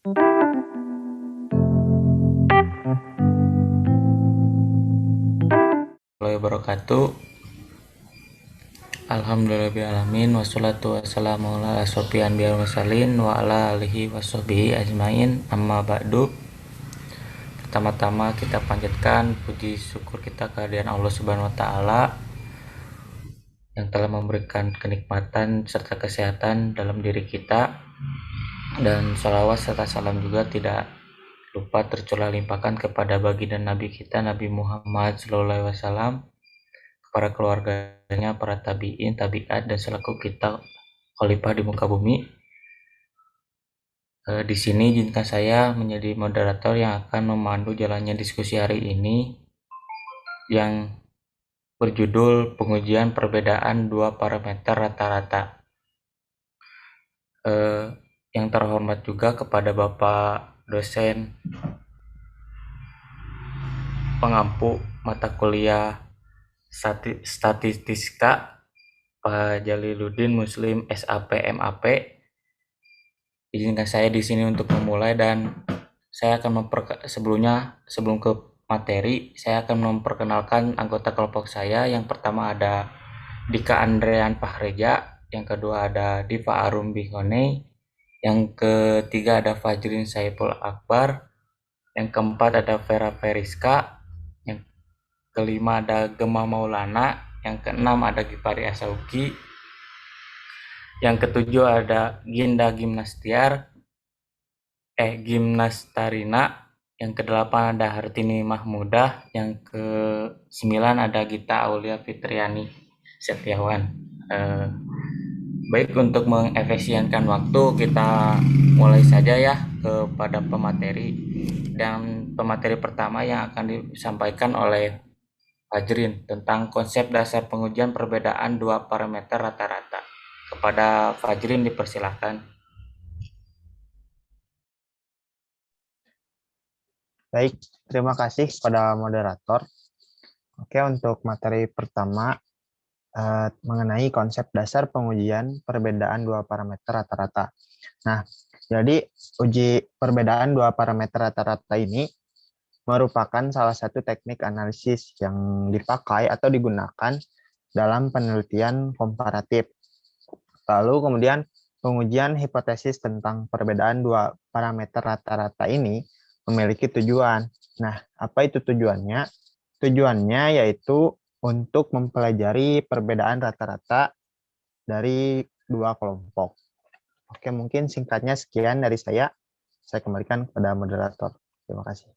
Warahmatullahi wabarakatuh. Alhamdulillahirrahmanirrahim. Wassalatu wassalamu ala asrofil anbiya'i wal mursalin wa ala alihi washabbihi ajmain. Amma ba'du. Pertama-tama kita panjatkan puji syukur kita kehadiran Allah Subhanahu wa taala yang telah memberikan kenikmatan serta kesehatan dalam diri kita, dan salawat serta salam juga tidak lupa tercurah limpahkan kepada baginda Nabi kita Nabi Muhammad SAW, para keluarganya, para tabi'in, tabi'at, dan selaku kita khalifah di muka bumi. Di sini izinkan saya menjadi moderator yang akan memandu jalannya diskusi hari ini yang berjudul pengujian perbedaan dua parameter rata-rata. Yang terhormat juga kepada Bapak dosen pengampu mata kuliah statistika Pak Jaliluddin Muslim SAP MAP. Izinkan saya di sini untuk memulai, dan saya akan sebelum ke materi, saya akan memperkenalkan anggota kelompok saya. Yang pertama ada Dika Andrean Fahreja, yang kedua ada Diva Arum Bihone, yang ketiga ada Fajrin Saiful Akbar, yang keempat ada Vera Feriska, yang kelima ada Gema Maulana, yang keenam ada Gipari Asauki, yang ketujuh ada Ginda Gimnastarina, yang kedelapan ada Hartini Mahmudah, yang kesembilan ada Gita Aulia Fitriani Setiawan. Baik, untuk mengefisienkan waktu, kita mulai saja ya kepada pemateri. Dan pemateri pertama yang akan disampaikan oleh Fajrin tentang konsep dasar pengujian perbedaan dua parameter rata-rata. Kepada Fajrin dipersilahkan. Baik, terima kasih kepada moderator. Oke, untuk materi pertama mengenai konsep dasar pengujian perbedaan dua parameter rata-rata. Nah, jadi uji perbedaan dua parameter rata-rata ini merupakan salah satu teknik analisis yang dipakai atau digunakan dalam penelitian komparatif. Lalu kemudian pengujian hipotesis tentang perbedaan dua parameter rata-rata ini memiliki tujuan. Nah, apa itu tujuannya? Tujuannya yaitu untuk mempelajari perbedaan rata-rata dari dua kelompok. Oke, mungkin singkatnya sekian dari saya. Saya kembalikan kepada moderator. Terima kasih.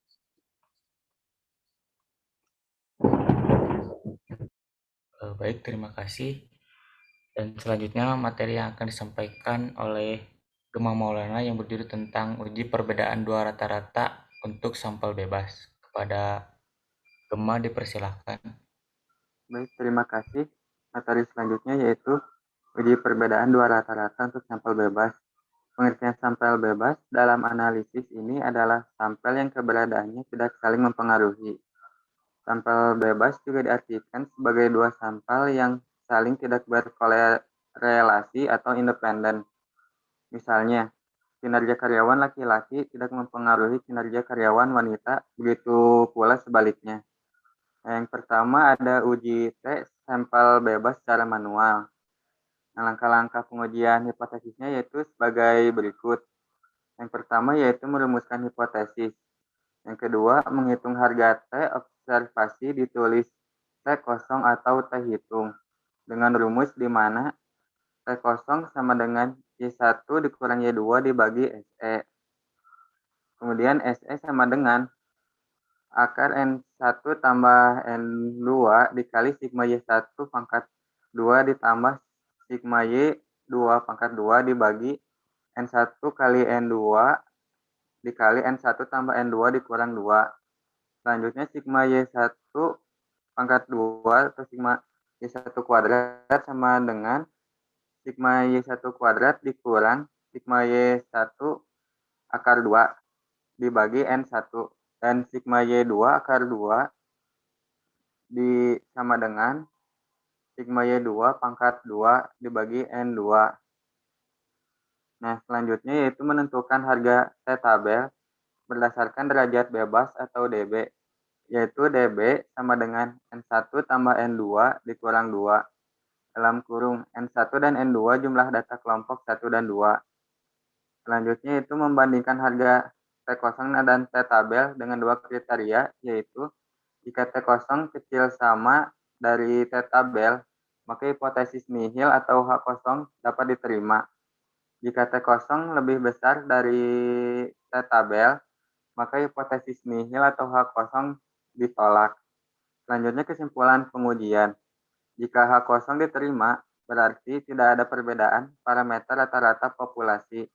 Baik, terima kasih. Dan selanjutnya materi yang akan disampaikan oleh Gema Maulana yang berdiri tentang uji perbedaan dua rata-rata untuk sampel bebas. Kepada Gema dipersilahkan. Baik, terima kasih. Materi selanjutnya yaitu uji perbedaan dua rata-rata untuk sampel bebas. Pengertian sampel bebas dalam analisis ini adalah sampel yang keberadaannya tidak saling mempengaruhi. Sampel bebas juga diartikan sebagai dua sampel yang saling tidak berkorelasi atau independen. Misalnya, kinerja karyawan laki-laki tidak mempengaruhi kinerja karyawan wanita, begitu pula sebaliknya. Yang pertama ada uji tes sampel bebas secara manual. Nah, langkah-langkah pengujian hipotesisnya yaitu sebagai berikut. Yang pertama yaitu merumuskan hipotesis. Yang kedua, menghitung harga T observasi ditulis T kosong atau T hitung dengan rumus di mana T kosong sama dengan Y1 dikurang Y2 dibagi SE. Kemudian SE sama dengan akar N1 tambah N2 dikali sigma Y1 pangkat 2 ditambah sigma Y2 pangkat 2 dibagi N1 kali N2 dikali N1 tambah N2 dikurang 2. Selanjutnya sigma Y1 pangkat 2 atau sigma Y1 kuadrat sama dengan sigma Y1 kuadrat dikurang sigma Y1 akar 2 dibagi N1. Dan sigma Y2 akar 2 sama dengan sigma Y2 pangkat 2 dibagi N2. Nah, selanjutnya yaitu menentukan harga T-tabel berdasarkan derajat bebas atau dB, yaitu dB sama dengan N1 tambah N2 dikurang 2, dalam kurung N1 dan N2 jumlah data kelompok 1 dan 2. Selanjutnya itu membandingkan harga T0 dan T-tabel dengan dua kriteria, yaitu jika T0 kecil sama dari T-tabel, maka hipotesis nihil atau H0 dapat diterima. Jika T0 lebih besar dari T-tabel, maka hipotesis nihil atau H0 ditolak. Selanjutnya kesimpulan pengujian. Jika H0 diterima, berarti tidak ada perbedaan parameter rata-rata populasi.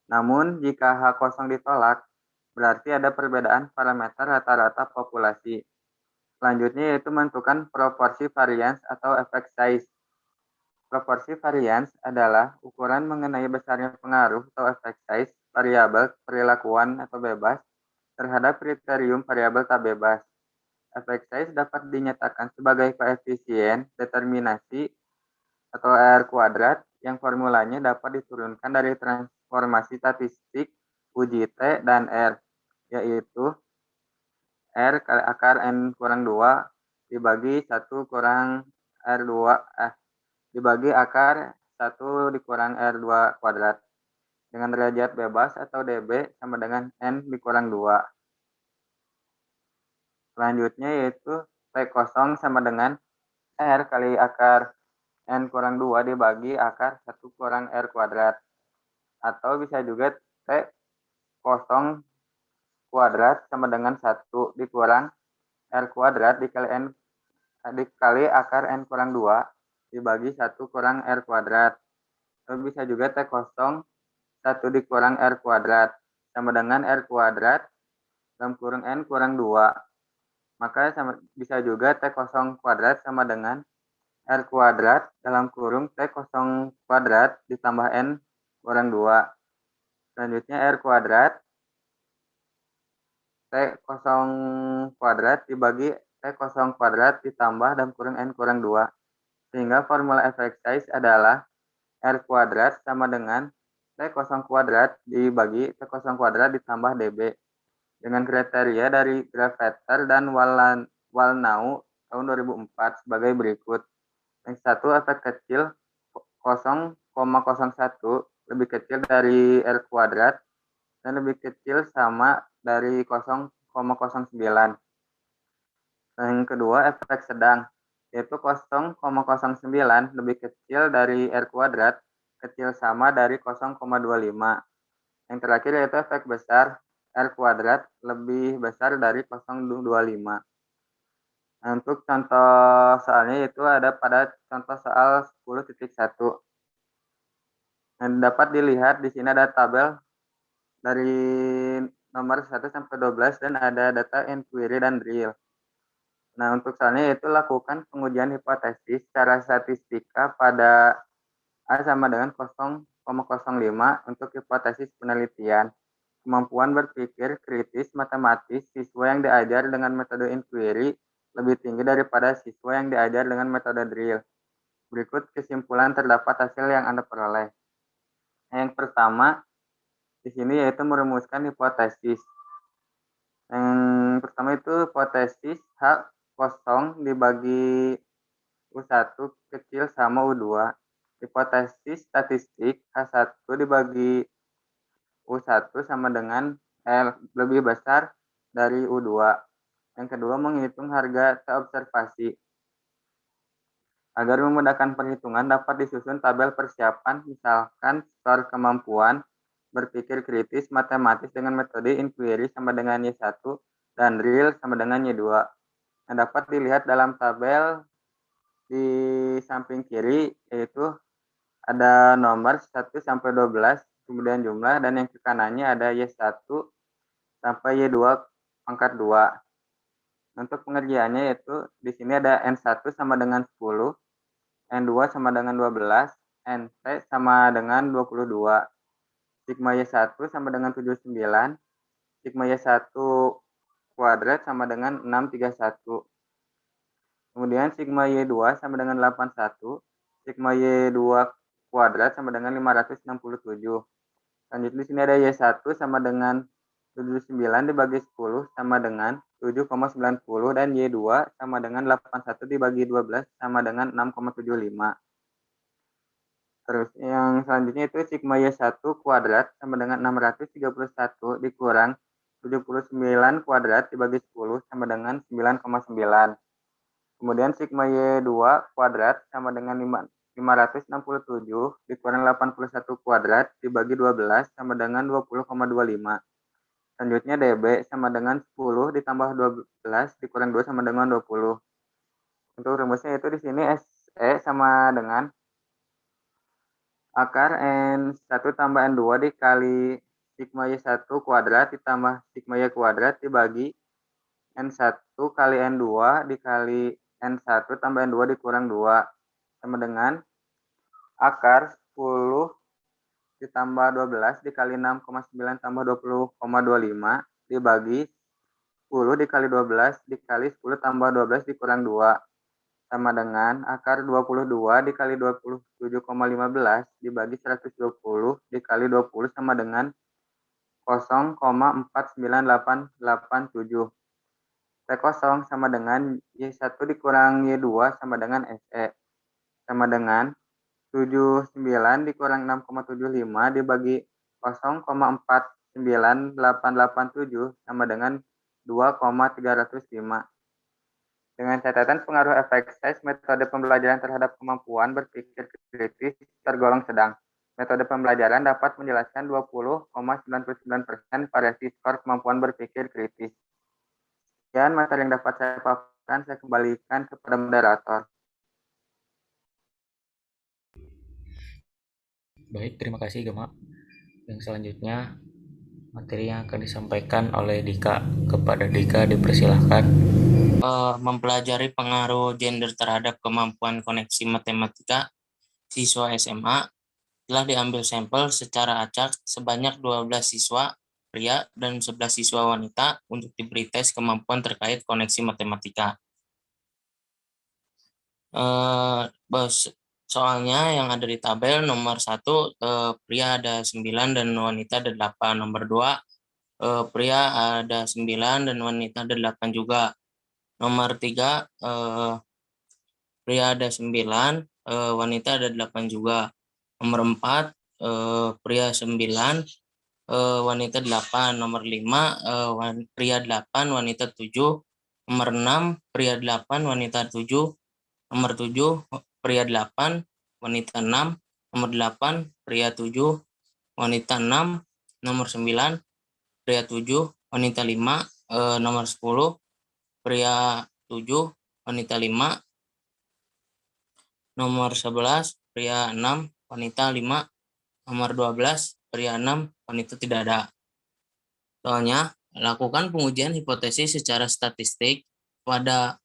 Namun, jika H0 ditolak, berarti ada perbedaan parameter rata-rata populasi. Selanjutnya yaitu menentukan proporsi varians atau effect size. Proporsi varians adalah ukuran mengenai besarnya pengaruh atau effect size variabel perilakuan atau bebas terhadap kriterium variabel tak bebas. Effect size dapat dinyatakan sebagai koefisien determinasi atau R kuadrat yang formulanya dapat diturunkan dari transformasi statistik uji T dan R, yaitu R kali akar N kurang 2 dibagi 1 kurang R2 dibagi akar 1 dikurang R2 kuadrat dengan derajat bebas atau dB sama dengan N dikurang 2. Selanjutnya yaitu T0 sama dengan R kali akar N kurang 2 dibagi akar 1 kurang R kuadrat. Atau bisa juga T0 kuadrat sama dengan 1 dikurang R kuadrat dikali akar N kurang 2 dibagi 1 kurang R kuadrat. Atau bisa juga T0 1 dikurang R kuadrat sama dengan R kuadrat dalam kurung N kurang 2. Maka bisa juga T0 kuadrat sama dengan R kuadrat dalam kurung T0 kuadrat ditambah N kurang 2. Selanjutnya R kuadrat T0 kuadrat dibagi T0 kuadrat ditambah dalam kurung N kurang 2. Sehingga formula effect size adalah R kuadrat sama dengan T0 kuadrat dibagi T0 kuadrat ditambah dB. Dengan kriteria dari Grafeter dan Walnau tahun 2004 sebagai berikut. Yang satu, efek kecil 0,01 lebih kecil dari R kuadrat dan lebih kecil sama dari 0,09. Yang kedua, efek sedang, yaitu 0,09 lebih kecil dari R kuadrat, kecil sama dari 0,25. Yang terakhir yaitu efek besar, R kuadrat lebih besar dari 0,25. Nah, untuk contoh soalnya itu ada pada contoh soal 10.1. Dan dapat dilihat di sini ada tabel dari nomor 1 sampai 12 dan ada data inquiry dan drill. Nah, untuk soalnya itu lakukan pengujian hipotesis secara statistika pada A sama dengan 0,05 untuk hipotesis penelitian. Kemampuan berpikir kritis matematis siswa yang diajar dengan metode inquiry lebih tinggi daripada siswa yang diajar dengan metode drill. Berikut kesimpulan terdapat hasil yang Anda peroleh. Yang pertama, di sini yaitu merumuskan hipotesis. Yang pertama itu hipotesis H0 dibagi U1 kecil sama U2. Hipotesis statistik H1 dibagi U1 sama dengan L lebih besar dari U2. Yang kedua, menghitung harga T-observasi. Agar memudahkan perhitungan, dapat disusun tabel persiapan, misalkan skor kemampuan berpikir kritis matematis dengan metode inquiry sama dengan Y1 dan drill sama dengan Y2. Yang dapat dilihat dalam tabel di samping kiri, yaitu ada nomor 1 sampai 12, kemudian jumlah, dan yang ke kanannya ada Y1 sampai Y2 pangkat 2. Untuk pengerjaannya yaitu di sini ada N1 sama dengan 10, N2 sama dengan 12, NT sama dengan 22. Sigma Y1 sama dengan 79, Sigma Y1 kuadrat sama dengan 631. Kemudian Sigma Y2 sama dengan 81, Sigma Y2 kuadrat sama dengan 567. Selanjutnya di sini ada Y1 sama dengan 79 dibagi 10 sama dengan 7,90 dan Y2 sama dengan 81 dibagi 12 sama dengan 6,75. Terus yang selanjutnya itu sigma Y1 kuadrat sama dengan 631 dikurang 79 kuadrat dibagi 10 sama dengan 9,9. Kemudian sigma Y2 kuadrat sama dengan 567 dikurang 81 kuadrat dibagi 12 sama dengan 20,25. Selanjutnya DB sama dengan 10 ditambah 12 dikurang 2 sama dengan 20. Untuk rumusnya itu di sini SE sama dengan akar N1 tambah N2 dikali sigma Y1 kuadrat ditambah sigma Y kuadrat dibagi N1 kali N2 dikali N1 tambah N2 dikurang 2 sama dengan akar 10 ditambah 12 dikali 6,9 tambah 20,25 dibagi 10 dikali 12 dikali 10 tambah 12 dikurang 2 sama dengan akar 22 dikali 27,15 dibagi 120 dikali 20 sama dengan 0,498887. T0 sama dengan Y1 dikurang Y2 sama dengan SE sama dengan 79 dikurang 6,75 dibagi 0,498887 sama dengan 2,305. Dengan catatan pengaruh efek size, metode pembelajaran terhadap kemampuan berpikir kritis tergolong sedang. Metode pembelajaran dapat menjelaskan 20,99% variasi skor kemampuan berpikir kritis. Sekian materi yang dapat saya paparkan, saya kembalikan kepada moderator. Baik, terima kasih Gema. Yang selanjutnya materi yang akan disampaikan oleh Dika. Kepada Dika dipersilahkan. Mempelajari pengaruh gender terhadap kemampuan koneksi matematika siswa SMA. Telah diambil sampel secara acak sebanyak 12 siswa pria dan 11 siswa wanita untuk diberi tes kemampuan terkait koneksi matematika. Soalnya yang ada di tabel nomor 1 pria ada 9 dan wanita ada 8. Nomor 2 pria ada 9 dan wanita ada 8 juga. Nomor 3 pria ada 9, wanita ada 8 juga. Nomor 4 pria 9, wanita 8. Nomor 5 pria 8, wanita 7. Nomor 6 pria 8, wanita 7. Nomor 7 pria 8, wanita 6. Nomor 8 pria 7, wanita 6. Nomor 9 pria 7, wanita 5. Nomor 10 pria 7, wanita 5. Nomor 11 pria 6, wanita 5. Nomor 12 pria 6, wanita tidak ada. Soalnya, lakukan pengujian hipotesis secara statistik pada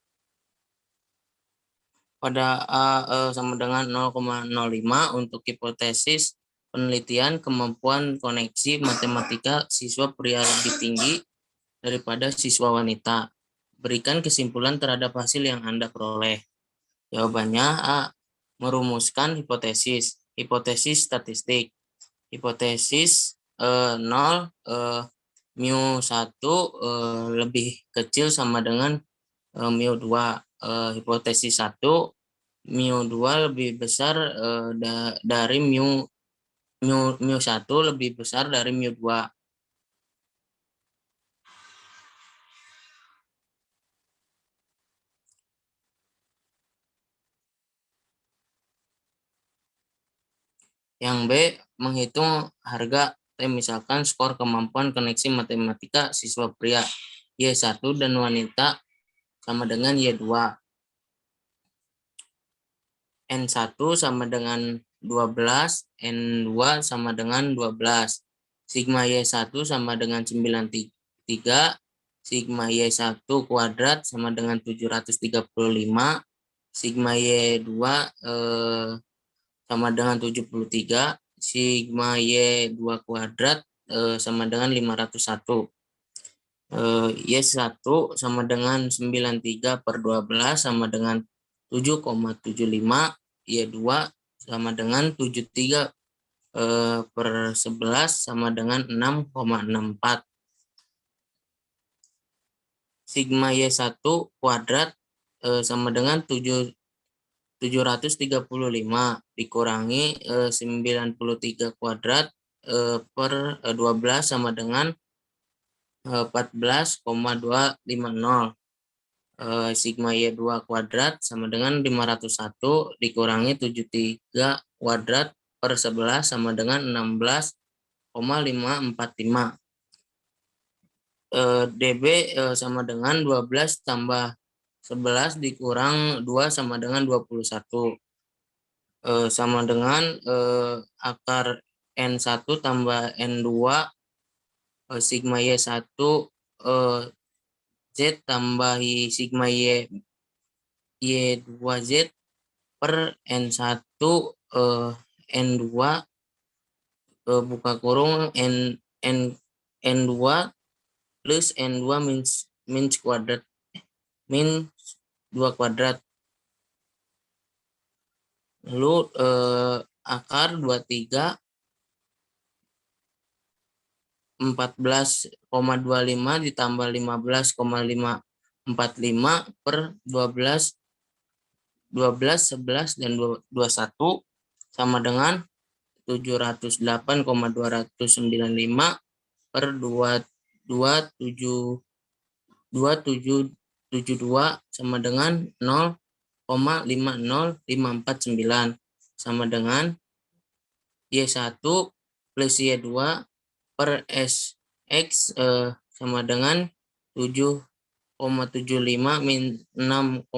A sama dengan 0,05 untuk hipotesis penelitian kemampuan koneksi matematika siswa pria lebih tinggi daripada siswa wanita. Berikan kesimpulan terhadap hasil yang Anda peroleh. Jawabannya A. Merumuskan hipotesis. Hipotesis statistik. Hipotesis 0 mu 1 lebih kecil sama dengan mu 2. Hipotesis 1 mu 2 lebih besar dari mu 1 lebih besar dari mu 2. Yang B, menghitung harga T, misalkan skor kemampuan koneksi matematika siswa pria Y1 dan wanita sama dengan Y2. N1 sama dengan 12, N2 sama dengan 12. Sigma Y1 sama dengan 93, sigma Y1 kuadrat sama dengan 735, sigma Y2 sama dengan 73, sigma Y2 kuadrat sama dengan 501. Y1 sama dengan 93 per 12 sama dengan 7,75, Y2 sama dengan 73 per 11 sama dengan 6,64. Sigma Y1 kuadrat sama dengan 735 dikurangi 93 kuadrat per 12 sama dengan 14,250. Sigma Y2 kuadrat sama dengan 501 dikurangi 73 kuadrat per 11 sama dengan 16,545. DB sama dengan 12 tambah 11 dikurang 2 sama dengan 21. Sama dengan akar N1 tambah N2 sigma Y1 Z tambahi sigma Y2Z per N1 N2 buka kurung N2 plus N2 min kuadrat min 2 kuadrat. Lalu akar 23 14,25 ditambah 15,545 per 12 11 dan 21 sama dengan 708,295 per 2772 sama dengan 0,50549 sama dengan Y1 plus Y2 per SX sama dengan 7,75 min 6,65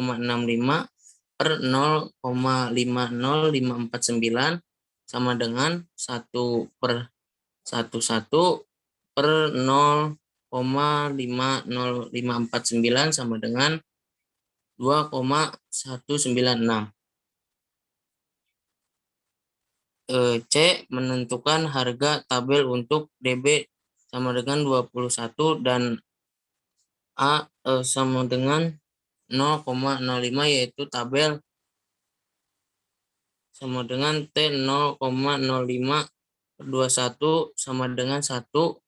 per 0,50549 sama dengan 1 per 11 per 0,50549 sama dengan 2,196. C. Menentukan harga tabel untuk DB sama dengan 21 dan A sama dengan 0,05 yaitu tabel sama dengan T 0,05 per 21 sama dengan 1,72.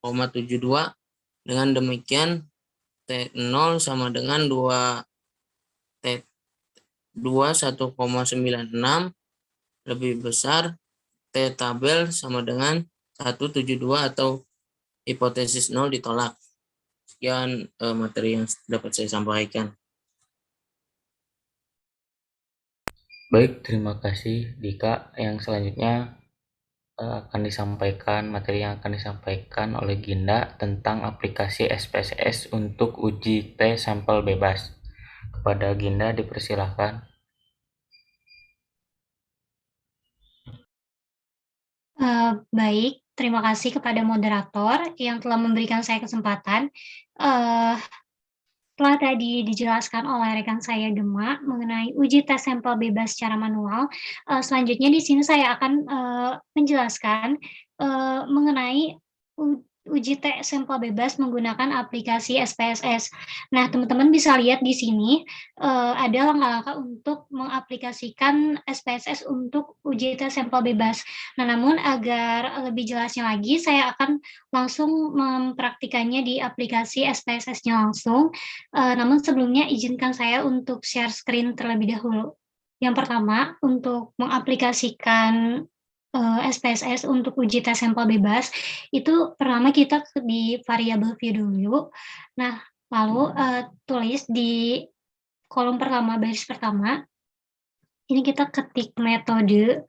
Dengan demikian T0 sama dengan 2 1,96 lebih besar T tabel sama dengan 172 atau hipotesis 0 ditolak. Sekian materi yang dapat saya sampaikan. Baik, terima kasih Dika. Yang selanjutnya materi yang akan disampaikan oleh Ginda tentang aplikasi SPSS untuk uji T sampel bebas. Kepada Ginda dipersilahkan. Baik, terima kasih kepada moderator yang telah memberikan saya kesempatan. Setelah tadi dijelaskan oleh rekan saya Gema mengenai uji tes sampel bebas secara manual, selanjutnya di sini saya akan menjelaskan mengenai uji tes sampel bebas menggunakan aplikasi SPSS. Nah, teman-teman bisa lihat di sini ada langkah-langkah untuk mengaplikasikan SPSS untuk uji tes sampel bebas. Nah, namun agar lebih jelasnya lagi, saya akan langsung mempraktikannya di aplikasi SPSS-nya langsung. Namun sebelumnya izinkan saya untuk share screen terlebih dahulu. Yang pertama, untuk mengaplikasikan SPSS untuk uji tes sampel bebas, itu pertama kita di variabel view dulu. Nah, lalu tulis di kolom pertama, baris pertama, ini kita ketik metode.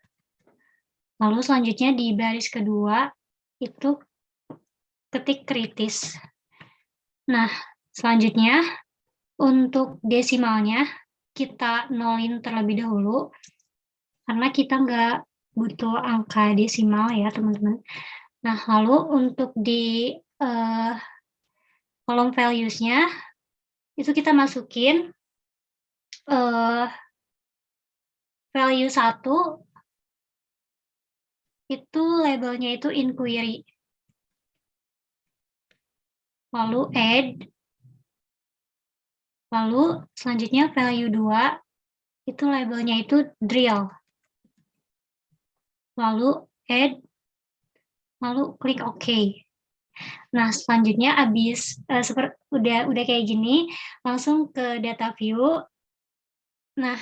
Lalu selanjutnya di baris kedua, itu ketik kritis. Nah, selanjutnya untuk desimalnya kita nolin terlebih dahulu, karena kita nggak butuh angka desimal ya teman-teman. Nah, lalu untuk di kolom values-nya, itu kita masukin value 1, itu labelnya itu inquiry. Lalu add, lalu selanjutnya value 2, itu labelnya itu drill. Lalu add lalu klik OK. Nah, selanjutnya udah kayak gini, langsung ke data view. Nah,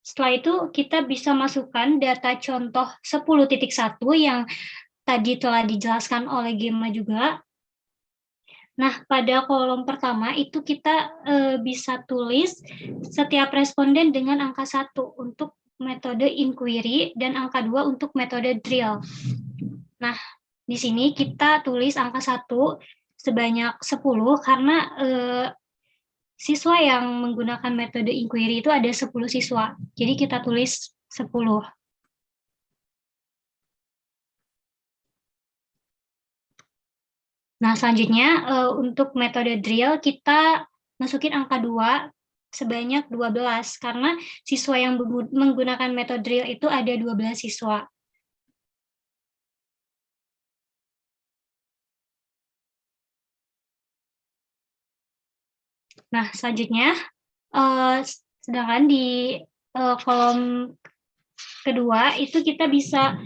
setelah itu kita bisa masukkan data contoh 10.1 yang tadi telah dijelaskan oleh Gemma juga. Nah, pada kolom pertama itu kita bisa tulis setiap responden dengan angka 1 untuk metode inquiry dan angka 2 untuk metode drill. Nah, di sini kita tulis angka 1 sebanyak 10 karena siswa yang menggunakan metode inquiry itu ada 10 siswa. Jadi kita tulis 10. Nah, selanjutnya untuk metode drill kita masukin angka 2 sebanyak 12 karena siswa yang menggunakan metode drill itu ada 12 siswa. Nah, selanjutnya, sedangkan di kolom kedua itu kita bisa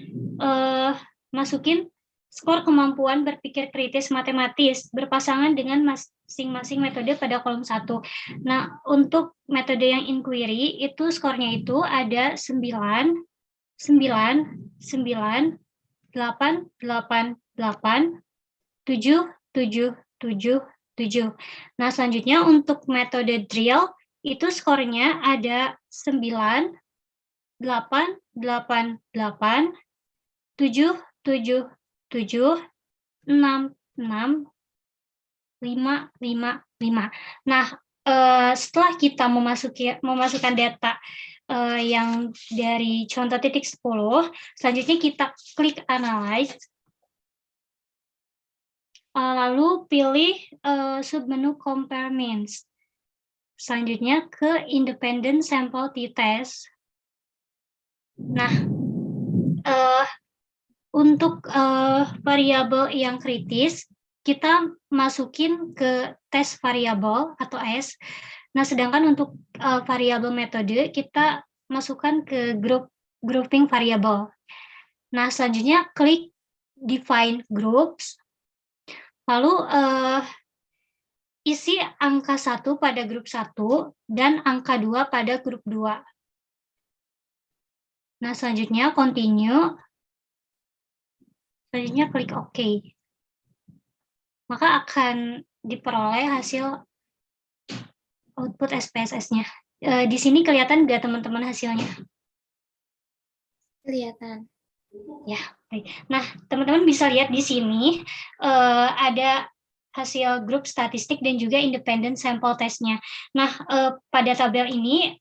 masukin skor kemampuan berpikir kritis matematis berpasangan dengan masing-masing metode pada kolom 1. Nah, untuk metode yang inquiry itu skornya itu ada 9, 9, 9, 8, 8, 8, 7, 7, 7, 7. Nah, selanjutnya untuk metode drill itu skornya ada 9, 8, 8, 8, 7, 7, 7, 6, 6, 5, 5, 5. Nah, setelah kita memasukkan data yang dari contoh titik 10, selanjutnya kita klik analyze. Lalu pilih submenu compare means. Selanjutnya ke independent sample t-test. Nah, untuk variabel yang kritis, kita masukin ke tes variabel atau S. Nah, sedangkan untuk variabel metode, kita masukkan ke grouping variabel. Nah, selanjutnya klik define groups. Lalu isi angka 1 pada grup 1 dan angka 2 pada grup 2. Nah, selanjutnya continue. Selanjutnya klik OK. Maka akan diperoleh hasil output SPSS-nya. Di sini kelihatan nggak teman-teman hasilnya? Kelihatan. Ya, baik. Nah, teman-teman bisa lihat di sini ada hasil grup statistik dan juga independent sample test-nya. Nah, pada tabel ini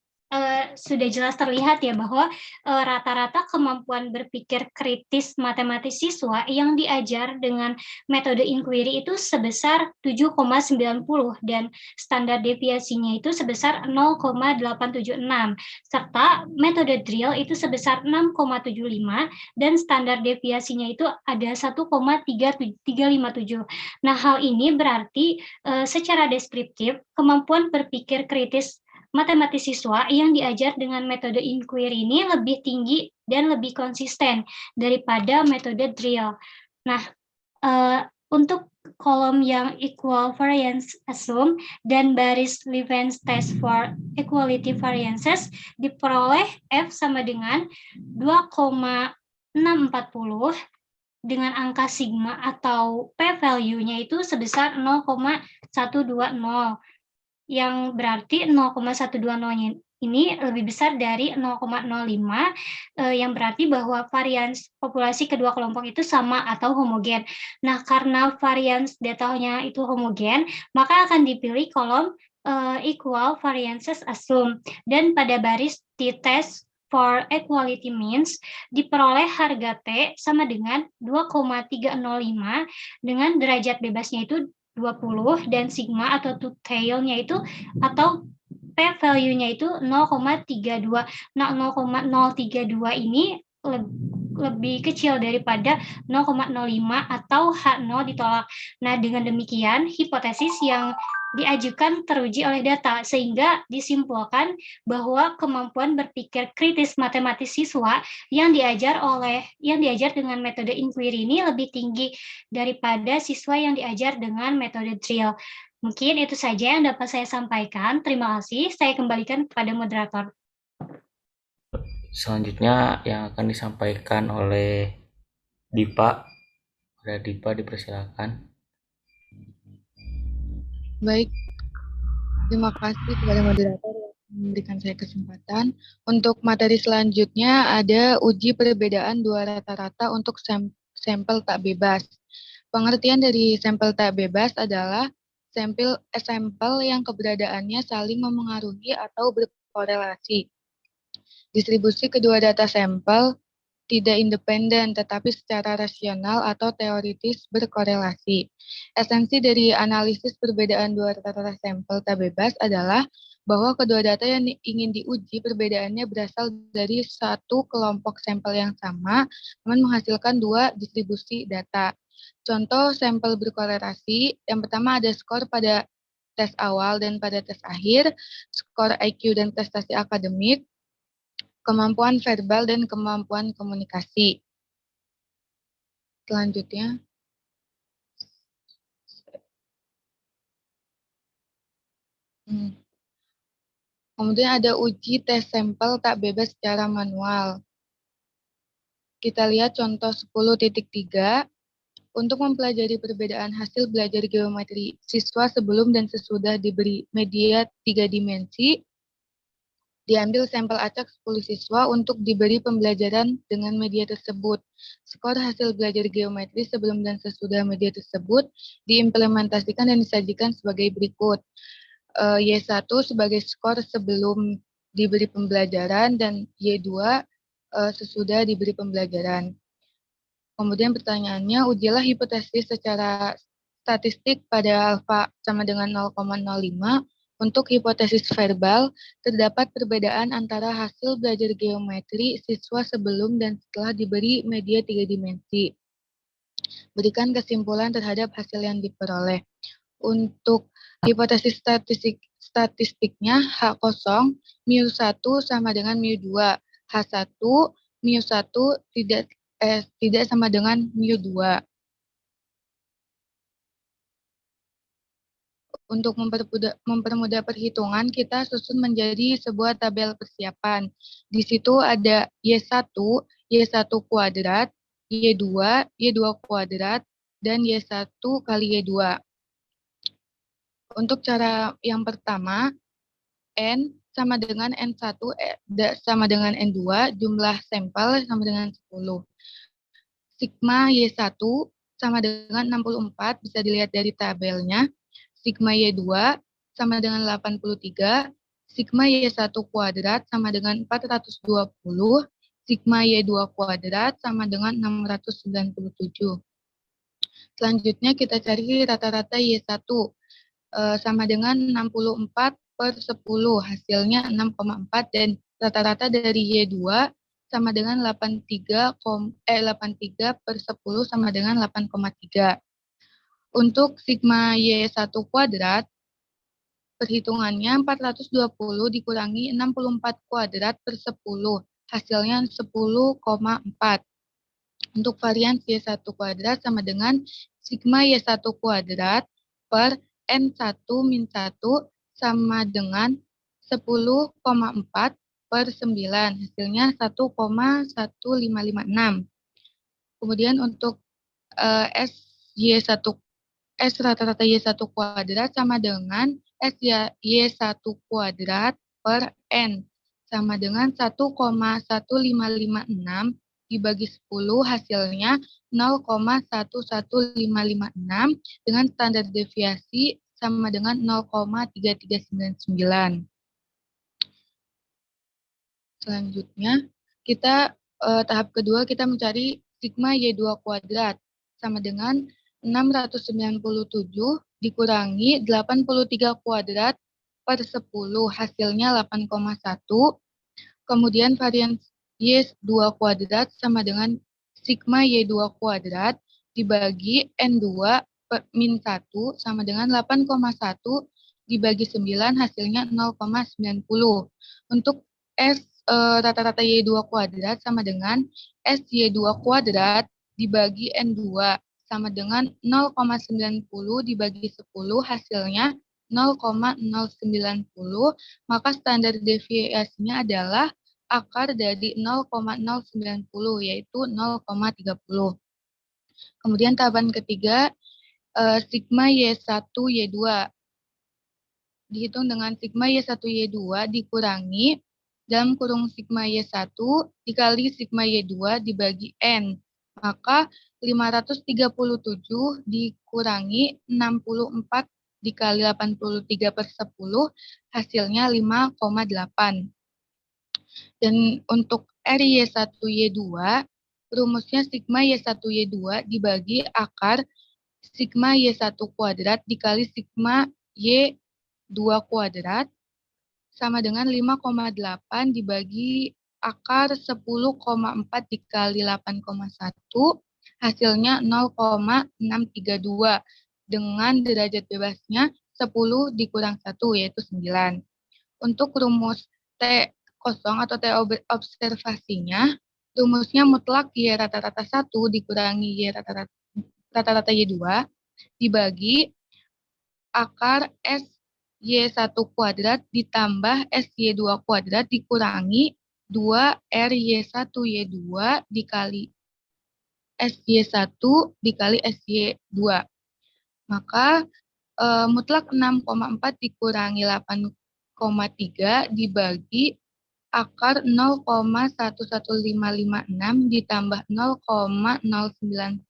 sudah jelas terlihat ya bahwa rata-rata kemampuan berpikir kritis matematis siswa yang diajar dengan metode inquiry itu sebesar 7,90 dan standar deviasinya itu sebesar 0,876 serta metode drill itu sebesar 6,75 dan standar deviasinya itu ada 1,357. Nah, hal ini berarti secara deskriptif kemampuan berpikir kritis matematis siswa yang diajar dengan metode inquiry ini lebih tinggi dan lebih konsisten daripada metode drill. Nah, untuk kolom yang equal variance assume dan baris Levens test for equality variances diperoleh F sama dengan 2,640 dengan angka sigma atau p-value-nya itu sebesar 0,120. Yang berarti 0,120-nya ini lebih besar dari 0,05, yang berarti bahwa varians populasi kedua kelompok itu sama atau homogen. Nah, karena varians datanya itu homogen, maka akan dipilih kolom equal variances assume. Dan pada baris t-test for equality means diperoleh harga T sama dengan 2,305 dengan derajat bebasnya itu 20 dan sigma atau two-tail-nya itu atau p-value-nya itu 0,32. Nah, 0,032 ini lebih kecil daripada 0,05 atau H0 ditolak. Nah, dengan demikian hipotesis yang diajukan teruji oleh data, sehingga disimpulkan bahwa kemampuan berpikir kritis matematis siswa yang diajar dengan metode inquiry ini lebih tinggi daripada siswa yang diajar dengan metode drill. Mungkin itu saja yang dapat saya sampaikan. Terima kasih. Saya kembalikan kepada moderator. Selanjutnya yang akan disampaikan oleh Dipa. Ada Dipa, dipersilakan. Baik, terima kasih kepada moderator yang memberikan saya kesempatan. Untuk materi selanjutnya ada uji perbedaan dua rata-rata untuk sampel tak bebas. Pengertian dari sampel tak bebas adalah sampel yang keberadaannya saling memengaruhi atau berkorelasi. Distribusi kedua data sampel tidak independen, tetapi secara rasional atau teoritis berkorelasi. Esensi dari analisis perbedaan dua rata-rata sampel tak bebas adalah bahwa kedua data yang ingin diuji perbedaannya berasal dari satu kelompok sampel yang sama, namun menghasilkan dua distribusi data. Contoh sampel berkorelasi, yang pertama ada skor pada tes awal dan pada tes akhir, skor IQ dan prestasi akademik, kemampuan verbal dan kemampuan komunikasi. Selanjutnya, kemudian ada uji tes sampel tak bebas secara manual. Kita lihat contoh 10.3. Untuk mempelajari perbedaan hasil belajar geometri siswa sebelum dan sesudah diberi media 3 dimensi, diambil sampel acak 10 siswa untuk diberi pembelajaran dengan media tersebut. Skor hasil belajar geometri sebelum dan sesudah media tersebut diimplementasikan dan disajikan sebagai berikut. Y1 sebagai skor sebelum diberi pembelajaran dan Y2 sesudah diberi pembelajaran. Kemudian pertanyaannya, ujilah hipotesis secara statistik pada alfa sama dengan 0,05. Untuk hipotesis verbal, terdapat perbedaan antara hasil belajar geometri siswa sebelum dan setelah diberi media 3 dimensi. Berikan kesimpulan terhadap hasil yang diperoleh. Untuk hipotesis statistiknya, H0, μ1 sama dengan μ2. H1, μ1 tidak sama dengan μ2. Untuk mempermudah perhitungan, kita susun menjadi sebuah tabel persiapan. Di situ ada Y1 kuadrat, Y2 kuadrat, dan Y1 kali Y2. Untuk cara yang pertama, N sama dengan N1 sama dengan N2, jumlah sampel sama dengan 10. Sigma Y1 sama dengan 64, bisa dilihat dari tabelnya. Sigma Y2 sama dengan 83, sigma Y1 kuadrat sama dengan 420, sigma Y2 kuadrat sama dengan 697. Selanjutnya kita cari rata-rata Y1 sama dengan 64 per 10, hasilnya 6,4, dan rata-rata dari Y2 sama dengan 83 per 10 sama dengan 8,3. Untuk sigma Y1 kuadrat, perhitungannya 420 dikurangi 64 kuadrat per 10, hasilnya 10,4. Untuk varian Y1 kuadrat sama dengan sigma Y1 kuadrat per N1 min 1 sama dengan 10,4 per 9, hasilnya 1,1556. Kemudian untuk S rata-rata Y1 kuadrat sama dengan S Y1 kuadrat per N sama dengan 1,1556 dibagi 10, hasilnya 0,11556 dengan standar deviasi sama dengan 0,3399. Selanjutnya, kita tahap kedua kita mencari sigma Y2 kuadrat sama dengan 697 dikurangi 83 kuadrat per 10, hasilnya 8,1. Kemudian varian Y2 kuadrat sama dengan sigma Y2 kuadrat dibagi N2 min 1 sama dengan 8,1 dibagi 9 hasilnya 0,90. Untuk S rata-rata Y2 kuadrat sama dengan SY2 kuadrat dibagi N2 sama dengan 0,90 dibagi 10 hasilnya 0,090, maka standar deviasinya adalah akar dari 0,090 yaitu 0,30. Kemudian tahapan ketiga, sigma Y1 Y2 dihitung dengan sigma Y1 Y2 dikurangi dalam kurung sigma Y1 dikali sigma Y2 dibagi N. Maka 537 dikurangi 64 dikali 83/10 hasilnya 5,8. Dan untuk RY1 Y2 rumusnya sigma Y1 Y2 dibagi akar sigma Y1 kuadrat dikali sigma Y2 kuadrat sama dengan 5,8 dibagi akar 10,4 dikali 8,1 hasilnya 0,632 dengan derajat bebasnya 10 dikurang 1 yaitu 9. Untuk rumus T kosong atau T observasinya, rumusnya mutlak Y rata-rata 1 dikurangi Y rata-rata Y2 dibagi akar SY1 kuadrat ditambah SY2 kuadrat dikurangi 2RY1 Y2 dikali SY1 dikali SY2. Maka mutlak 6,4 dikurangi 8,3 dibagi akar 0,11556 ditambah 0,090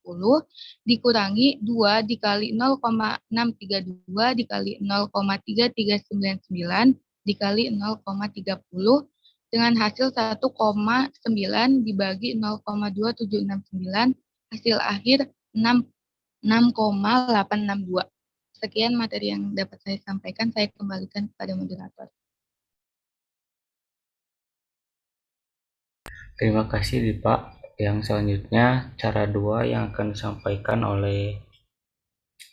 dikurangi 2 dikali 0,632 dikali 0,3399 dikali 0,30 dengan hasil 1,9 dibagi 0,2769 hasil akhir 6,862. Sekian materi yang dapat saya sampaikan, saya kembalikan kepada moderator. Terima kasih Dipa. Yang selanjutnya cara 2 yang akan disampaikan oleh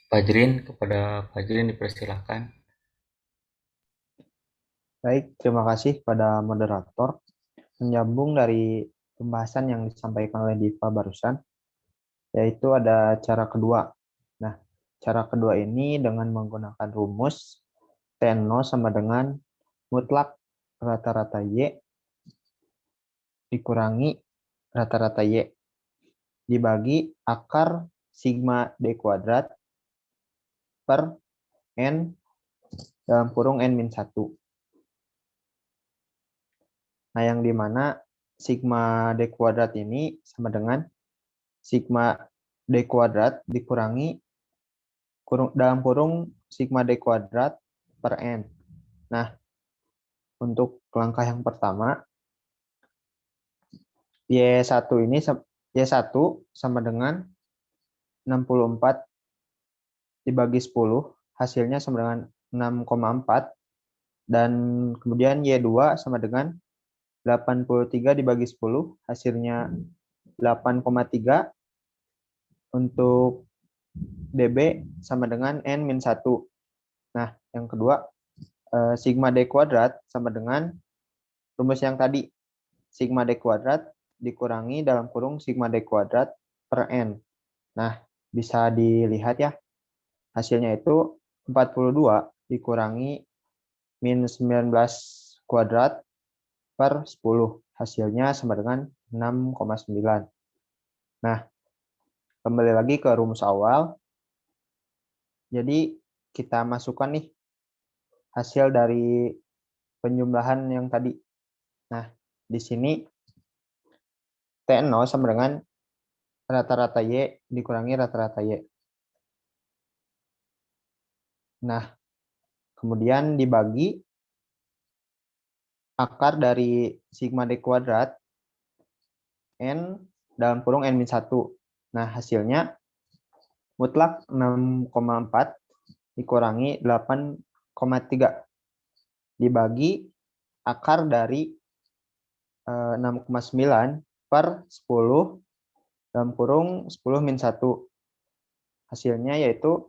Fajrin. Kepada Fajrin dipersilahkan. Baik, terima kasih pada moderator. Menyambung dari pembahasan yang disampaikan oleh Dipa barusan, yaitu ada cara kedua. Nah, cara kedua ini dengan menggunakan rumus T0 sama dengan mutlak rata-rata Y dikurangi rata-rata Y dibagi akar sigma D kuadrat per N dalam kurung N-1. Nah, yang dimana sigma D kuadrat ini sama dengan sigma D kuadrat dikurangi dalam kurung sigma D kuadrat per N. Nah, untuk langkah yang pertama, Y1 ini Y1 sama dengan 64 dibagi 10, hasilnya sama dengan 6,4. Dan kemudian Y2 sama dengan 83 dibagi 10, hasilnya 8,3. Untuk DB sama dengan N-1. Nah, yang kedua, sigma D kuadrat sama dengan rumus yang tadi. Sigma D kuadrat dikurangi dalam kurung sigma D kuadrat per N. Nah, bisa dilihat ya. Hasilnya itu 42 dikurangi min 19 kuadrat per 10. Hasilnya sama dengan 6,9. Nah, kembali lagi ke rumus awal. Jadi, kita masukkan nih hasil dari penjumlahan yang tadi. Nah, di sini T0 sama dengan rata-rata Y dikurangi rata-rata Y. Nah, kemudian dibagi akar dari sigma D kuadrat N dalam kurung N-1. Nah, hasilnya mutlak 6,4 dikurangi 8,3 dibagi akar dari 6,9 per 10 dalam kurung 10 min 1. Hasilnya yaitu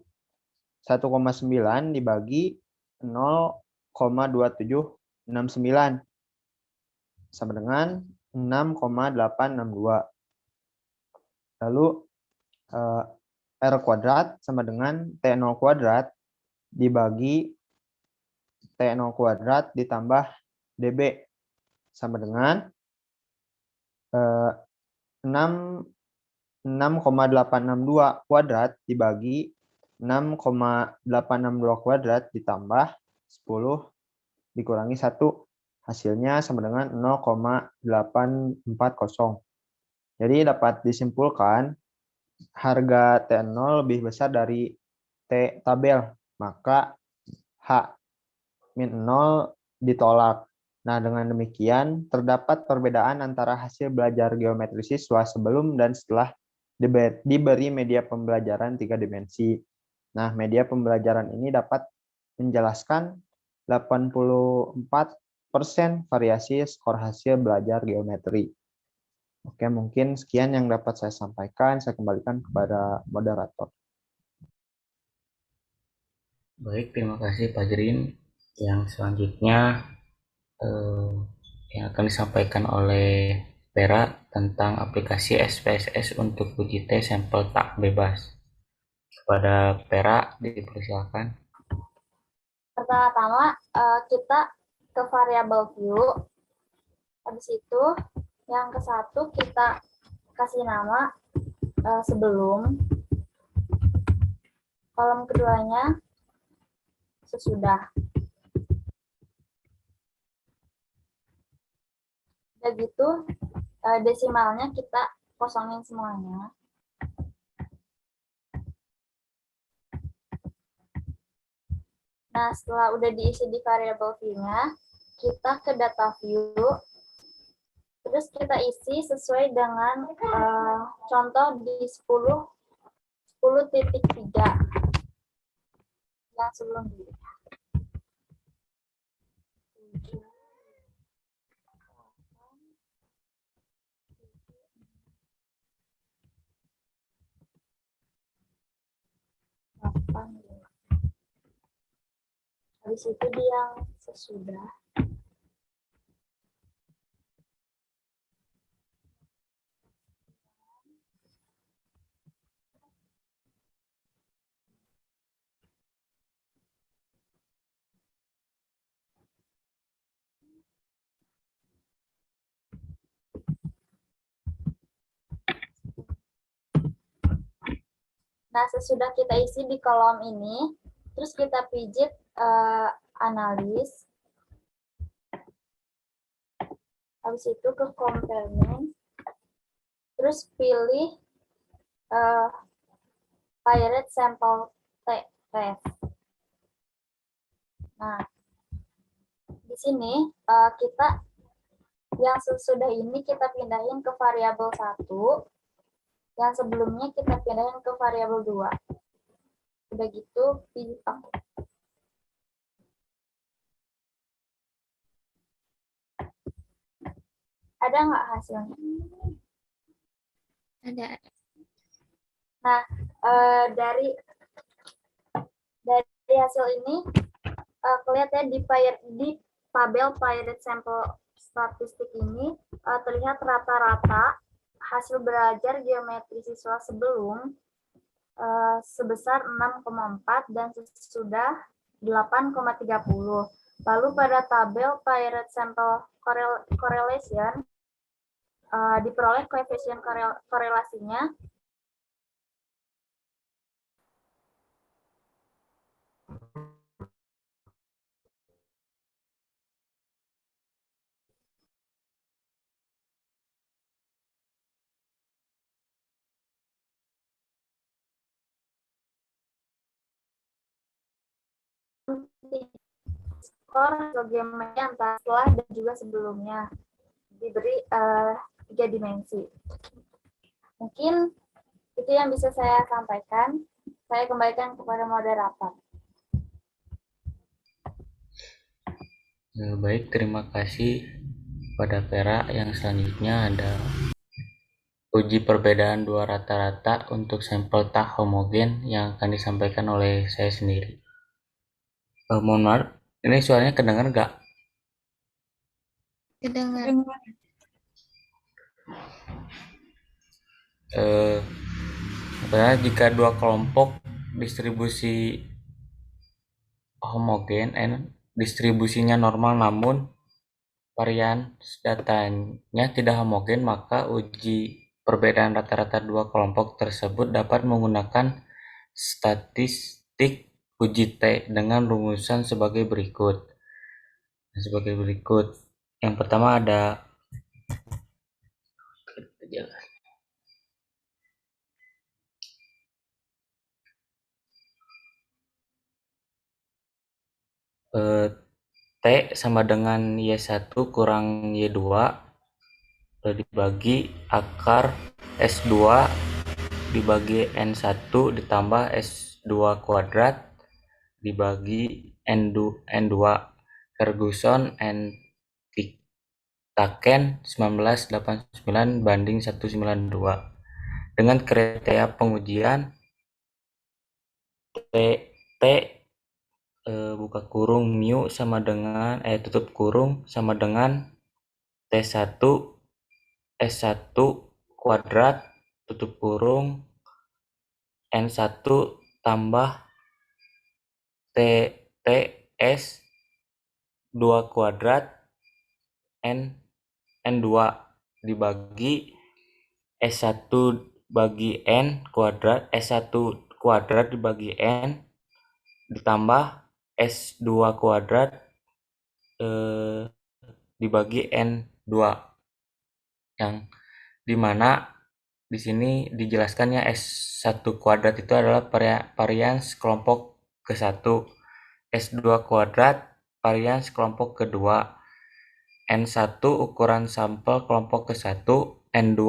1,9 dibagi 0,2769 sama dengan 6,862. Lalu R kuadrat sama dengan T0 kuadrat dibagi T0 kuadrat ditambah DB sama dengan 6,862 kuadrat dibagi 6,862 kuadrat ditambah 10 dikurangi 1. Hasilnya sama dengan 0,840. Jadi dapat disimpulkan harga T0 lebih besar dari T tabel, maka H-0 ditolak. Nah, dengan demikian terdapat perbedaan antara hasil belajar geometri siswa sebelum dan setelah diberi media pembelajaran 3 dimensi. Nah, media pembelajaran ini dapat menjelaskan 84% variasi skor hasil belajar geometri. Oke, mungkin sekian yang dapat saya sampaikan. Saya kembalikan kepada moderator. Baik, terima kasih Pak Jerin. Yang selanjutnya yang akan disampaikan oleh Vera tentang aplikasi SPSS untuk uji tes sampel tak bebas. Kepada Vera, dipersilakan. Pertama-tama kita ke variable view. Habis itu yang ke satu kita kasih nama sebelum. Kolom keduanya sesudah. Udah gitu desimalnya kita kosongin semuanya. Nah, setelah udah diisi di variable view-nya, kita ke data view, terus kita isi sesuai dengan contoh di 10.3 yang sebelum ini. Habis itu di yang sesudah. Nah, sesudah kita isi di kolom ini, terus kita pijit analis. Habis itu ke comparing. Terus pilih pirate sample test. Nah, di sini kita yang sesudah ini kita pindahin ke variabel 1. Yang sebelumnya kita pindahin ke variabel 2. Udah gitu, pilih pakai. Ada nggak hasilnya? Ada. Nah, dari hasil ini, kelihatan di tabel pirate sample statistik ini, terlihat rata-rata hasil belajar geometri siswa sebelum sebesar 6,4 dan sesudah 8,30. Lalu pada tabel pirate sample correlation diperoleh koefisien korelasinya skor geometri antara setelah dan juga sebelumnya diberi 3 dimensi. Mungkin itu yang bisa saya sampaikan. Saya kembalikan kepada moderator. Baik, terima kasih pada Vera. Yang selanjutnya ada uji perbedaan dua rata-rata untuk sampel tak homogen yang akan disampaikan oleh saya sendiri. Mohon maaf, ini suaranya kedengar nggak? Kedengar. Sebenarnya jika dua kelompok distribusi homogen, distribusinya normal namun varian datanya tidak homogen, maka uji perbedaan rata-rata dua kelompok tersebut dapat menggunakan statistik uji T dengan rumusan sebagai berikut. Yang pertama ada T sama dengan Y1 kurang Y2 dibagi akar S2 dibagi N1 ditambah S2 kuadrat dibagi N2 Ferguson and Taken 1989 banding 192. Dengan kriteria pengujian T buka kurung mu sama dengan tutup kurung sama dengan T1 S1 kuadrat tutup kurung N1 tambah TS 2 kuadrat N2 dibagi S1 bagi N kuadrat S1 kuadrat dibagi N ditambah S2 kuadrat dibagi N2 yang dimana di sini dijelaskannya S1 kuadrat itu adalah varians kelompok ke-1, S2 kuadrat varians kelompok kedua, N1 ukuran sampel kelompok ke-1, N2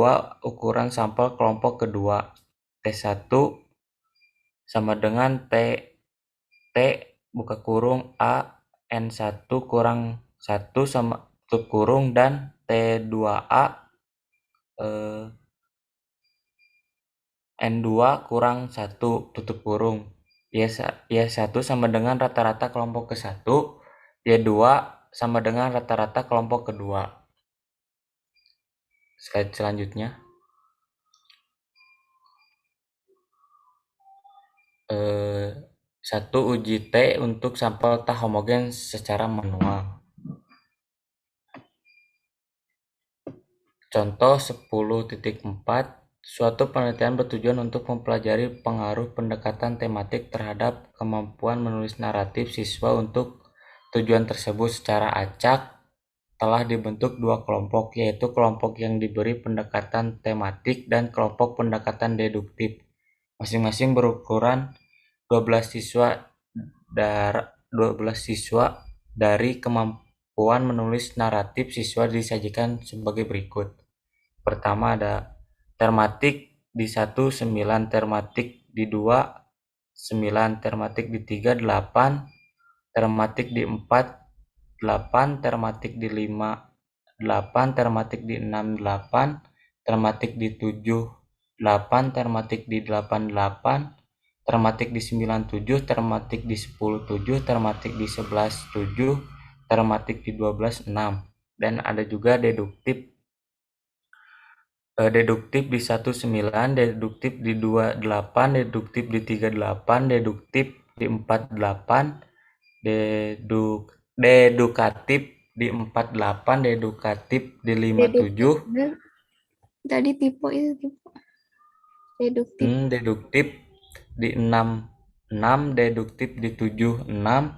ukuran sampel kelompok kedua, T1 sama dengan T buka kurung A N1 kurang 1 sama tutup kurung dan T2A N2 kurang 1 tutup kurung. Y1 sama dengan rata-rata kelompok ke-1, Y2 sama dengan rata-rata kelompok kedua. Slide selanjutnya. Satu uji T untuk sampel tak homogen secara manual. Contoh 10.4, suatu penelitian bertujuan untuk mempelajari pengaruh pendekatan tematik terhadap kemampuan menulis naratif siswa. Untuk tujuan tersebut secara acak telah dibentuk dua kelompok, yaitu kelompok yang diberi pendekatan tematik dan kelompok pendekatan deduktif. Masing-masing berukuran 12 siswa dari kemampuan menulis naratif siswa disajikan sebagai berikut. Pertama ada termatik di 1 9, termatik di 2 9, termatik di 3 8, termatik di 4 8, termatik di 5 8, termatik di 6 8, termatik di 7 8, termatik di 8 8, termatik di 9 7, termatik di 10 7, termatik di 11 7, termatik di 12 6. Dan ada juga deduktif di 1 9, deduktif di 2 8, deduktif di 3 8, deduktif di 4 8, dedukatif di 4 8, dedukatif di 5 7. Tadi tipe itu tipe. Deduktif. Deduktif di 6 6, deduktif di 7 6,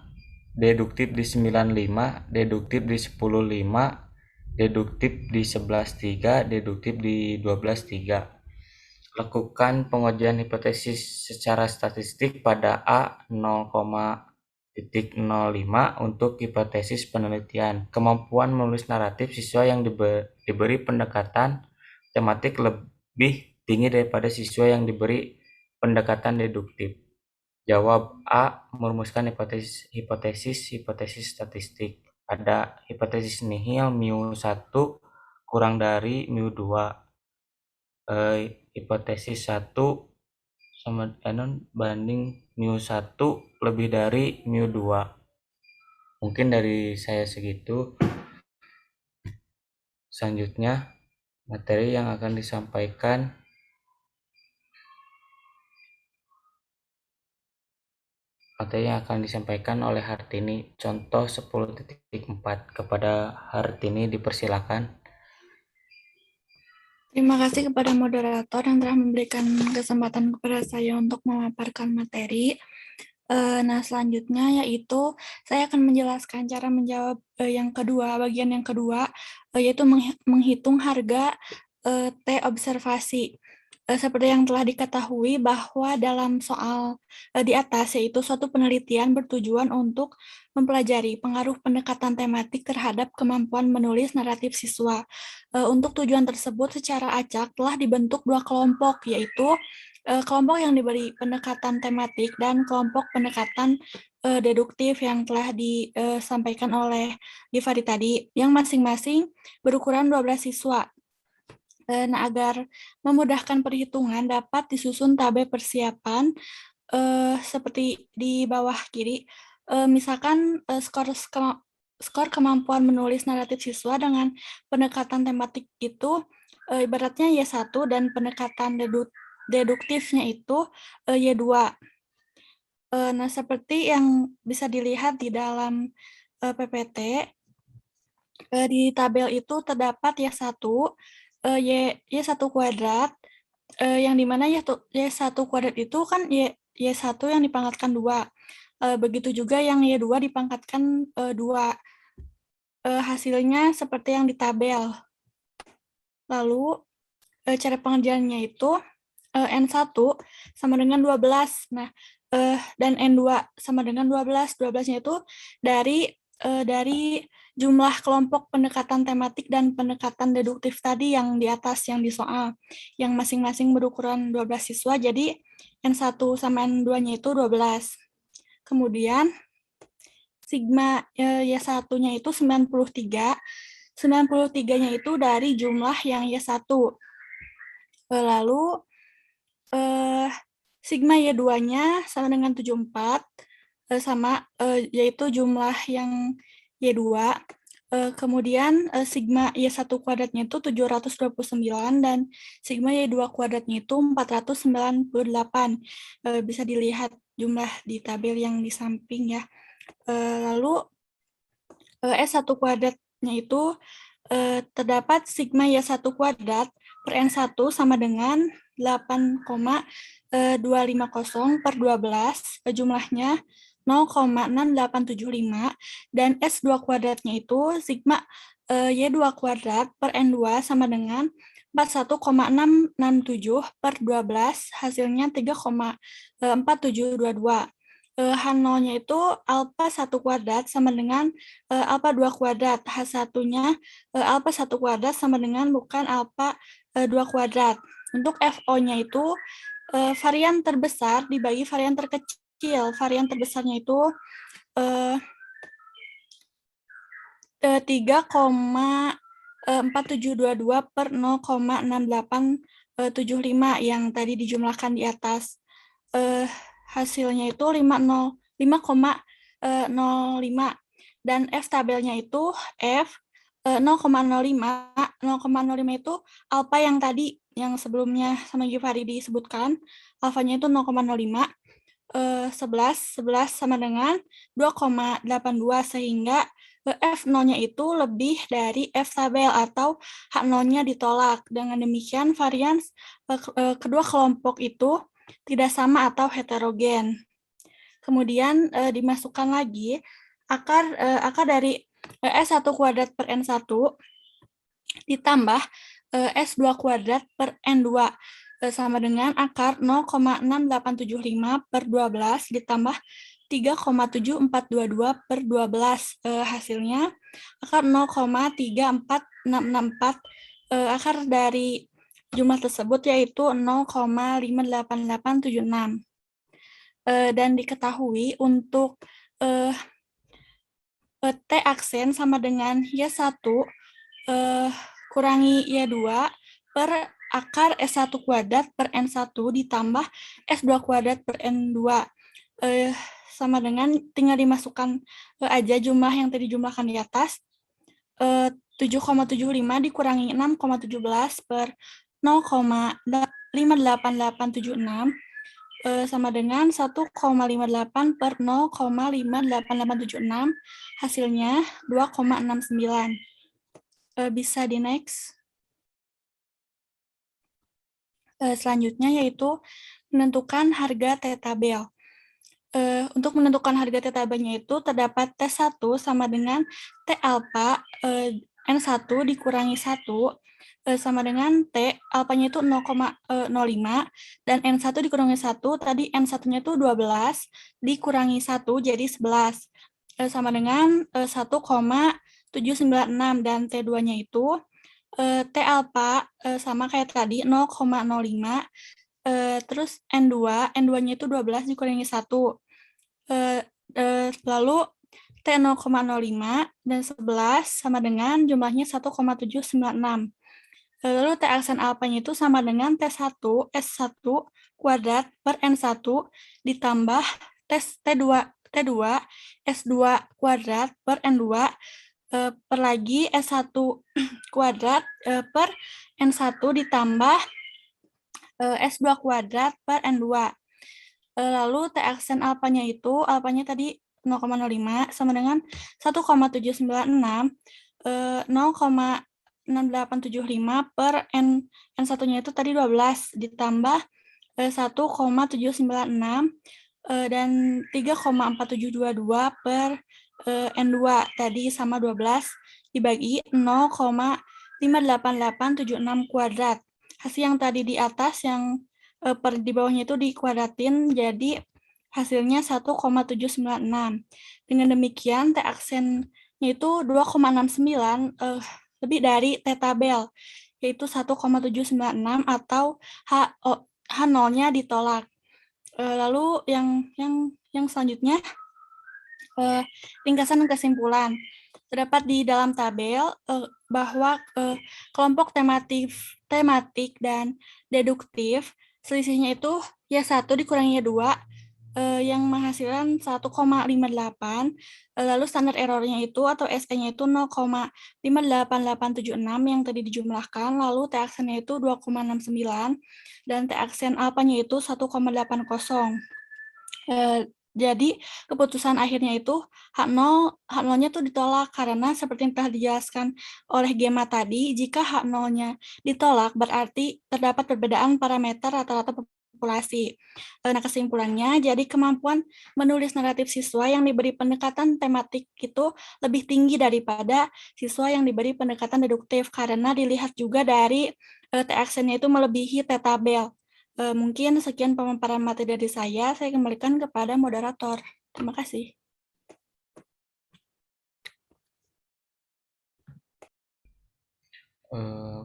deduktif di 9 5, deduktif di 10 5, deduktif di 11 3, deduktif di 12 3. Lakukan pengujian hipotesis secara statistik pada A 0,05 untuk hipotesis penelitian. Kemampuan menulis naratif siswa yang diberi pendekatan tematik lebih tinggi daripada siswa yang diberi pendekatan deduktif. Jawab A, merumuskan hipotesis statistik. Ada hipotesis nihil mu1 kurang dari mu2. Hipotesis 1 sama banding mu1 lebih dari mu2. Mungkin dari saya segitu. Selanjutnya, materi yang akan disampaikan oleh Hartini, contoh 10.4. Kepada Hartini dipersilakan. Terima kasih kepada moderator yang telah memberikan kesempatan kepada saya untuk memaparkan materi. Nah, selanjutnya yaitu saya akan menjelaskan cara menjawab bagian yang kedua, yaitu menghitung harga T observasi. Seperti yang telah diketahui bahwa dalam soal di atas, yaitu suatu penelitian bertujuan untuk mempelajari pengaruh pendekatan tematik terhadap kemampuan menulis naratif siswa. Untuk tujuan tersebut secara acak telah dibentuk dua kelompok, yaitu kelompok yang diberi pendekatan tematik dan kelompok pendekatan deduktif yang telah disampaikan oleh Givari tadi, yang masing-masing berukuran 12 siswa. Nah, agar memudahkan perhitungan dapat disusun tabel persiapan seperti di bawah kiri. Misalkan skor kemampuan menulis naratif siswa dengan pendekatan tematik itu ibaratnya Y1 dan pendekatan deduktifnya itu Y2. Nah, seperti yang bisa dilihat di dalam PPT, di tabel itu terdapat Y1, Y1 kuadrat, yang dimana Y1 kuadrat itu kan Y1 yang dipangkatkan 2. Begitu juga yang Y2 dipangkatkan 2. Hasilnya seperti yang di tabel. Lalu, cara pengerjaannya itu N1 sama dengan 12. Nah, dan N2 sama dengan 12. 12-nya itu dari jumlah kelompok pendekatan tematik dan pendekatan deduktif tadi yang di atas, yang di soal, yang masing-masing berukuran 12 siswa, jadi N1 sama N2-nya itu 12. Kemudian, sigma Y1-nya itu 93. 93-nya itu dari jumlah yang Y1. Lalu, sigma Y2-nya sama dengan 74, yaitu jumlah yang Y2. Kemudian sigma Y1 kuadratnya itu 729 dan sigma Y2 kuadratnya itu 498. Bisa dilihat jumlah di tabel yang di samping ya. Lalu S1 kuadratnya itu terdapat sigma Y1 kuadrat per N1 sama dengan 8,250 per 12, jumlahnya 0,6875, dan S2 kuadratnya itu sigma Y2 kuadrat per N2 sama dengan 41,667 per 12, hasilnya 3,4722. H0-nya itu alpha 1 kuadrat sama dengan alpha 2 kuadrat. H1-nya alpha 1 kuadrat sama dengan bukan alpha 2 kuadrat. Untuk FO-nya itu varian terbesar dibagi varian terkecil. Varian terbesarnya itu 3,4722 per 0,6875 yang tadi dijumlahkan di atas. Hasilnya itu 5,05 dan F tabelnya itu F 0,05. 0,05 itu alfa yang tadi yang sebelumnya sama Givari disebutkan, alfanya itu 0,05. 11 sama dengan 2,82 sehingga F0-nya itu lebih dari F tabel atau H0-nya ditolak. Dengan demikian varian kedua kelompok itu tidak sama atau heterogen. Kemudian dimasukkan lagi akar dari S1 kuadrat per N1 ditambah S2 kuadrat per N2 sama dengan akar 0,6875 per 12 ditambah 3,7422 per 12. Hasilnya akar 0,34664. Akar dari jumlah tersebut yaitu 0,58876. Dan diketahui untuk T aksen sama dengan Y1 kurangi Y2 per akar S1 kuadrat per N1 ditambah S2 kuadrat per N2 sama dengan tinggal dimasukkan aja jumlah yang tadi jumlahkan di atas. 7,75 dikurangi 6,17 per 0,58876 sama dengan 1,58 per 0,58876, hasilnya 2,69. Bisa di next. Selanjutnya yaitu menentukan harga T-tabel. Untuk menentukan harga T-tabelnya itu terdapat T1 sama dengan T alfa N1 dikurangi 1 sama dengan T alfanya itu 0,05 dan N1 dikurangi 1, tadi N1-nya itu 12 dikurangi 1 jadi 11 sama dengan 1,796 dan T2-nya itu T alfa sama kayak tadi 0,05 terus N2-nya itu 12 dikurangi 1. Lalu T 0,05 dan 11 sama dengan jumlahnya 1,796. Lalu T aksen alfanya itu sama dengan T1 S1 kuadrat per N1 ditambah T2 S2 kuadrat per N2 per lagi S1 kuadrat per N1 ditambah S2 kuadrat per N2. Lalu T aksen alfanya itu, alfanya tadi 0,05 sama dengan 1,796, 0,6875 per N1-nya itu tadi 12, ditambah 1,796 dan 3,4722 per N2 tadi sama 12 dibagi 0,58876 kuadrat. Hasil yang tadi di atas yang per di bawahnya itu dikuadratin jadi hasilnya 1,796. Dengan demikian T aksennya itu 2,69 lebih dari T tabel yaitu 1,796 atau H0-nya ditolak. Lalu yang selanjutnya ringkasan kesimpulan. Terdapat di dalam tabel bahwa kelompok tematik dan deduktif selisihnya itu ya 1 dikurangi 2 yang menghasilkan 1,58. Lalu standar errornya itu atau SE-nya itu 0,58876 yang tadi dijumlahkan. Lalu T aksennya itu 2,69 dan T aksen alfanya itu 1,80. Jadi keputusan akhirnya itu H0-nya itu ditolak karena seperti yang telah dijelaskan oleh Gemma tadi, jika H0-nya ditolak berarti terdapat perbedaan parameter rata-rata populasi. Nah, kesimpulannya, jadi kemampuan menulis naratif siswa yang diberi pendekatan tematik itu lebih tinggi daripada siswa yang diberi pendekatan deduktif karena dilihat juga dari T aksennya itu melebihi T tabel. Mungkin sekian pemaparan materi dari saya kembalikan kepada moderator. Terima kasih.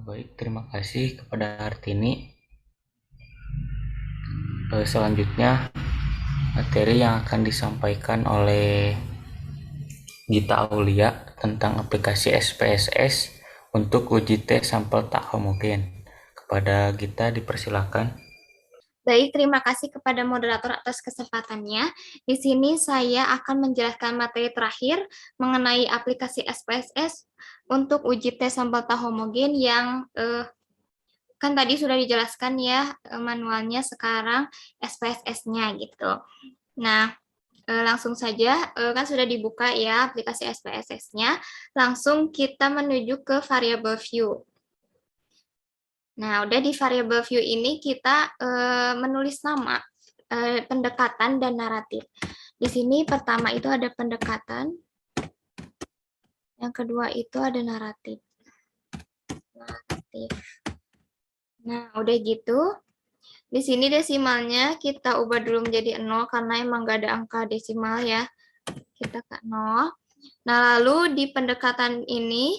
Baik, terima kasih kepada Hartini. Selanjutnya, materi yang akan disampaikan oleh Gita Aulia tentang aplikasi SPSS untuk uji tes sampel tak homogen. Kepada Gita dipersilakan. Baik, terima kasih kepada moderator atas kesempatannya. Di sini saya akan menjelaskan materi terakhir mengenai aplikasi SPSS untuk uji tes sampel tak homogen yang kan tadi sudah dijelaskan ya manualnya, sekarang SPSS-nya gitu. Nah, langsung saja kan sudah dibuka ya aplikasi SPSS-nya. Langsung kita menuju ke variable view. Nah, udah di variable view ini kita menulis nama, pendekatan, dan naratif. Di sini pertama itu ada pendekatan, yang kedua itu ada naratif. Nah, udah gitu. Di sini desimalnya kita ubah dulu menjadi 0 karena emang nggak ada angka desimal ya. Kita ke 0. Nah, lalu di pendekatan ini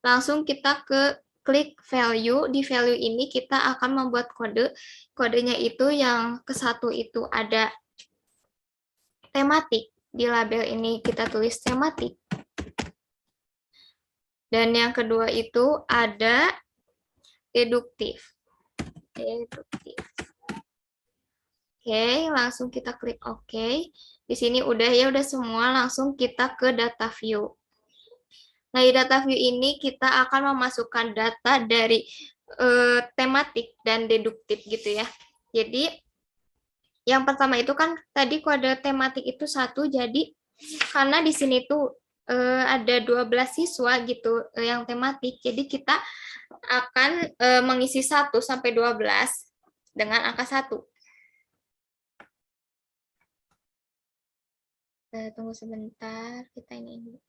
langsung kita ke klik value. Di value ini kita akan membuat kode. Kodenya itu yang ke-1 itu ada tematik. Di label ini kita tulis tematik. Dan yang kedua itu ada deduktif. Oke, langsung kita klik oke. Di sini udah semua, langsung kita ke data view. Nah, di data view ini kita akan memasukkan data dari tematik dan deduktif gitu ya. Jadi yang pertama itu kan tadi kode tematik itu 1, jadi karena di sini tuh ada 12 siswa gitu yang tematik, jadi kita akan mengisi 1 sampai 12 dengan angka 1. Tunggu sebentar, kita ini dulu.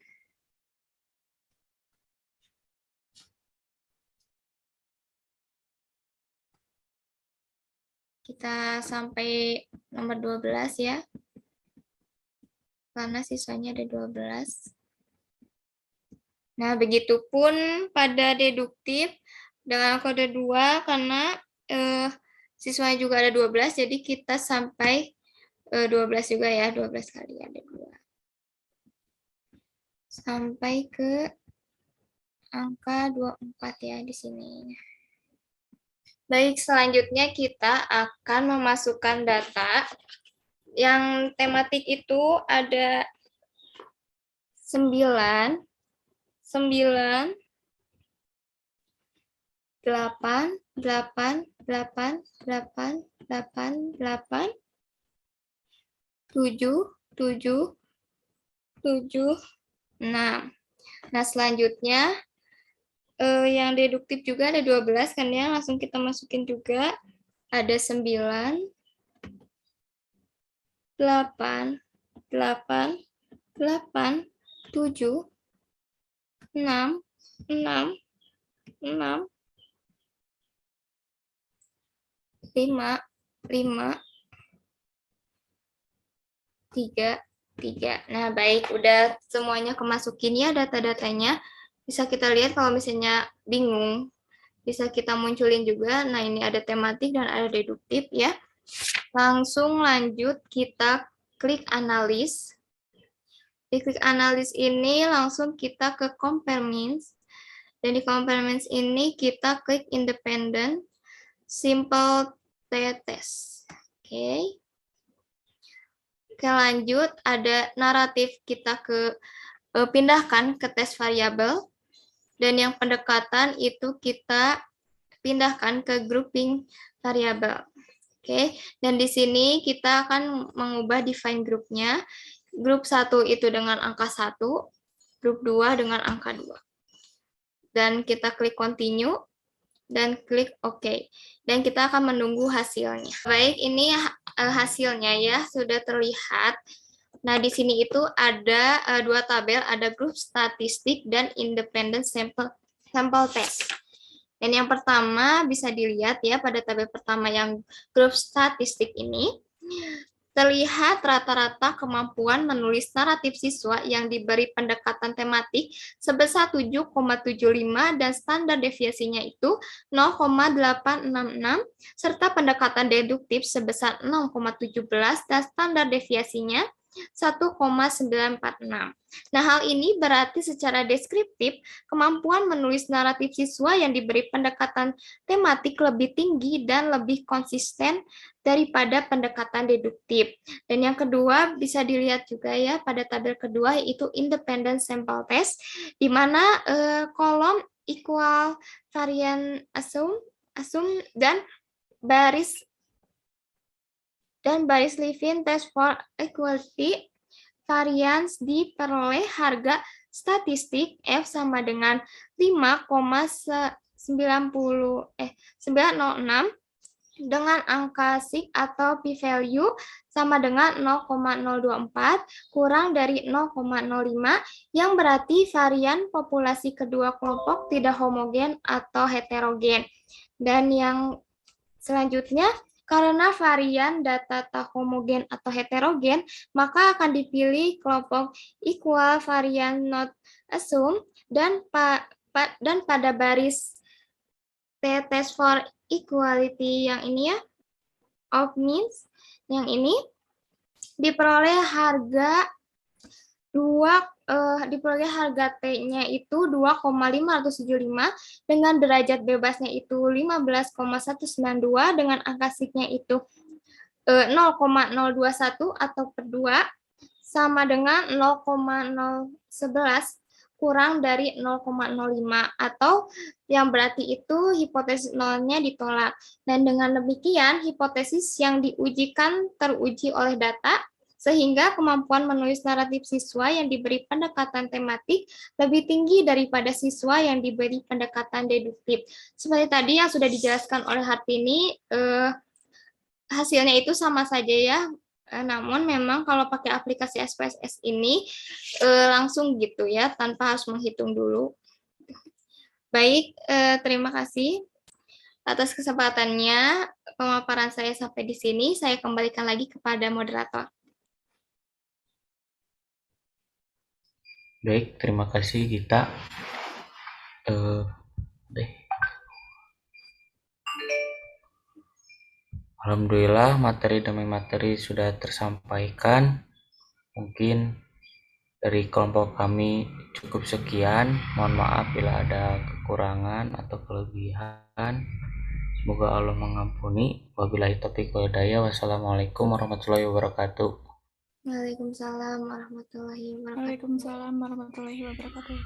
Kita sampai nomor 12 ya. Karena siswanya ada 12. Nah, begitupun pada deduktif dengan kode 2 karena siswanya juga ada 12, jadi kita sampai 12 juga ya, 12 kali ada 2. Sampai ke angka 24 ya di sini. Baik, selanjutnya kita akan memasukkan data. Yang tematik itu ada 9, 8, 8, 8, 8, 8, 8, 7, 7, 7, 6. Nah, selanjutnya yang deduktif juga ada 12 kan ya, langsung kita masukin juga. Ada 9, 8, 8, 8, 7, 6, 6, 6, 5, 5, 3, 3. Nah, baik, udah semuanya kemasukin ya data-datanya. Bisa kita lihat kalau misalnya bingung, bisa kita munculin juga. Nah, ini ada tematik dan ada deduktif ya. Langsung lanjut, kita klik analis. Di klik analis ini langsung kita ke compare means. Dan di compare means ini kita klik independent simple t-test. Oke. Oke, lanjut ada naratif, kita pindahkan ke tes variabel. Dan yang pendekatan itu kita pindahkan ke grouping variabel. Oke, dan di sini kita akan mengubah define grupnya. Grup 1 itu dengan angka 1, grup 2 dengan angka 2. Dan kita klik continue, dan klik OK. Dan kita akan menunggu hasilnya. Baik, ini hasilnya ya, sudah terlihat. Nah, di sini itu ada 2 tabel, ada grup statistik dan independent sample test. Dan yang pertama bisa dilihat ya pada tabel pertama yang grup statistik ini, terlihat rata-rata kemampuan menulis naratif siswa yang diberi pendekatan tematik sebesar 7,75 dan standar deviasinya itu 0,866 serta pendekatan deduktif sebesar 0,17 dan standar deviasinya 1,946. Nah, hal ini berarti secara deskriptif, kemampuan menulis naratif siswa yang diberi pendekatan tematik lebih tinggi dan lebih konsisten daripada pendekatan deduktif. Dan yang kedua bisa dilihat juga ya pada tabel kedua, yaitu independent sample test, di mana kolom equal varian assume dan baris Levin test for equality variance diperoleh harga statistik F sama dengan 5,906 dengan angka sig atau p-value sama dengan 0,024 kurang dari 0,05 yang berarti varian populasi kedua kelompok tidak homogen atau heterogen. Dan yang selanjutnya, karena varian data tak homogen atau heterogen, maka akan dipilih kelompok equal varian not assumed dan pada baris t-test for equality yang ini ya, of means, yang ini diperoleh harga T-nya itu 2,575 dengan derajat bebasnya itu 15,192 dengan angka sig-nya itu 0,021 atau per 2 sama dengan 0,011 kurang dari 0,05 atau yang berarti itu hipotesis nolnya ditolak. Dan dengan demikian hipotesis yang diujikan teruji oleh data sehingga kemampuan menulis naratif siswa yang diberi pendekatan tematik lebih tinggi daripada siswa yang diberi pendekatan deduktif. Seperti tadi yang sudah dijelaskan oleh Hartini, hasilnya itu sama saja ya. Namun memang kalau pakai aplikasi SPSS ini langsung gitu ya, tanpa harus menghitung dulu. Baik, terima kasih atas kesempatannya. Pemaparan saya sampai di sini. Saya kembalikan lagi kepada moderator. Baik, terima kasih Gita. Alhamdulillah materi demi materi sudah tersampaikan. Mungkin dari kelompok kami cukup sekian. Mohon maaf bila ada kekurangan atau kelebihan. Semoga Allah mengampuni. Wabillahi taufiq wal hidayah. Wassalamualaikum warahmatullahi wabarakatuh. Waalaikumsalam warahmatullahi wabarakatuh. Waalaikumsalam warahmatullahi wabarakatuh.